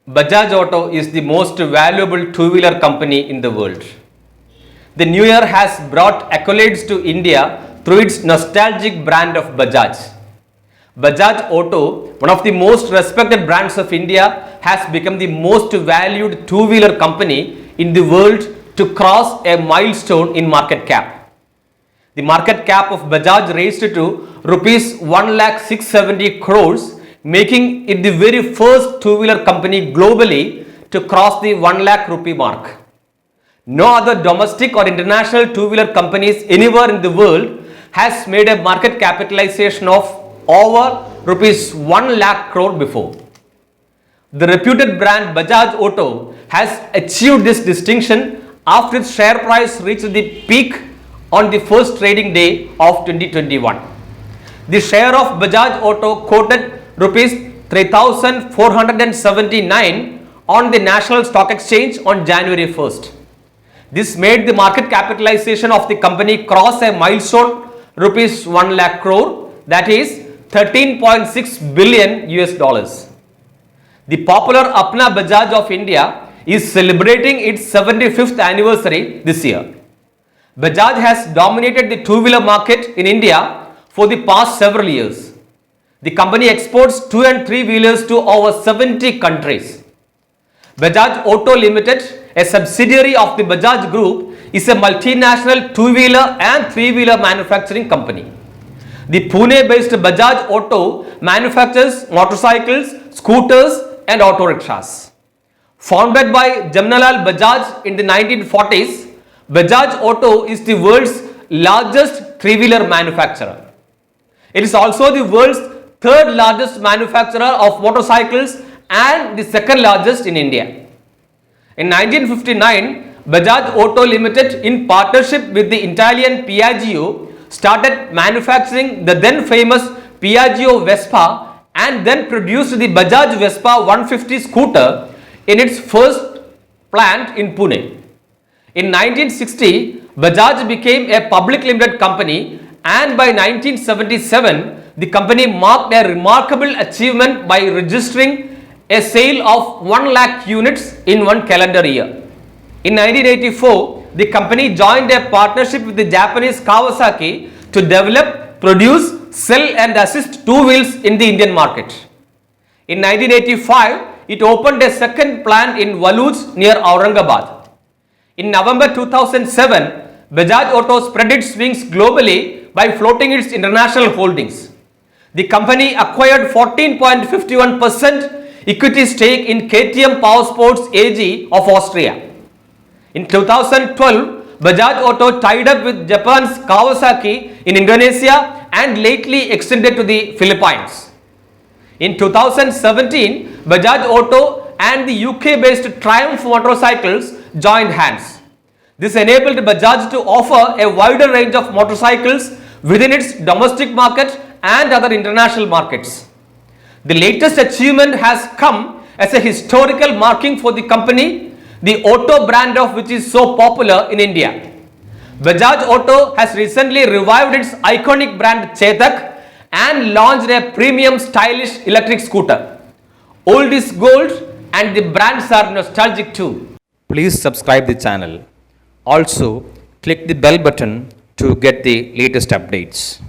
Bajaj Auto is the most valuable two-wheeler company in the world. The new year has brought accolades to India through its nostalgic brand of Bajaj. Bajaj Auto, one of the most respected brands of India, has become the most valued two-wheeler company in the world to cross a milestone in market cap. The market cap of Bajaj raised to rupees 1,670 crores, making it the very first two-wheeler company globally to cross the 1 lakh rupee mark. No other domestic or international two-wheeler companies anywhere in the world has made a market capitalization of over rupees 1 lakh crore before. The reputed brand Bajaj Auto has achieved this distinction after its share price reached the peak on the first trading day of 2021. The share of Bajaj Auto quoted rupees 3,479 on the National Stock Exchange on January 1st. This made the market capitalization of the company cross a milestone rupees 1 lakh crore, that is 13.6 billion US dollars. The popular Apna Bajaj of India is celebrating its 75th anniversary this year. Bajaj has dominated the two-wheeler market in India for the past several years. The company exports 2 and 3 wheelers to over 70 countries. Bajaj Auto Limited, a subsidiary of the Bajaj Group, is a multinational two-wheeler and three-wheeler manufacturing company. The Pune-based Bajaj Auto manufactures motorcycles, scooters and auto rickshaws. Founded by Jamnalal Bajaj in the 1940s, Bajaj Auto is the world's largest three-wheeler manufacturer. It is also the world's third largest manufacturer of motorcycles and the second largest in India. In 1959, Bajaj Auto Limited, in partnership with the Italian Piaggio, started manufacturing the then famous Piaggio Vespa and then produced the Bajaj Vespa 150 scooter in its first plant in Pune. In 1960, Bajaj became a public limited company, and by 1977, the company marked a remarkable achievement by registering a sale of 1 lakh units in one calendar year. In 1984, the company joined a partnership with the Japanese Kawasaki to develop, produce, sell and assist two wheels in the Indian market. In 1985, it opened a second plant in Waluj near Aurangabad. In November 2007, Bajaj Auto spread its wings globally by floating its international holdings. The company acquired 14.51% equity stake in KTM Powersports AG of Austria. In 2012, Bajaj Auto tied up with Japan's Kawasaki in Indonesia and lately extended to the Philippines. In 2017, Bajaj Auto and the UK-based Triumph Motorcycles joined hands. This enabled Bajaj to offer a wider range of motorcycles within its domestic market and other international markets. The latest achievement has come as a historical marking for the company, the auto brand of which is so popular in India. Bajaj Auto has recently revived its iconic brand Chetak and launched a premium stylish electric scooter. Old is gold and the brands are nostalgic too. Please subscribe the channel. Also, click the bell button to get the latest updates.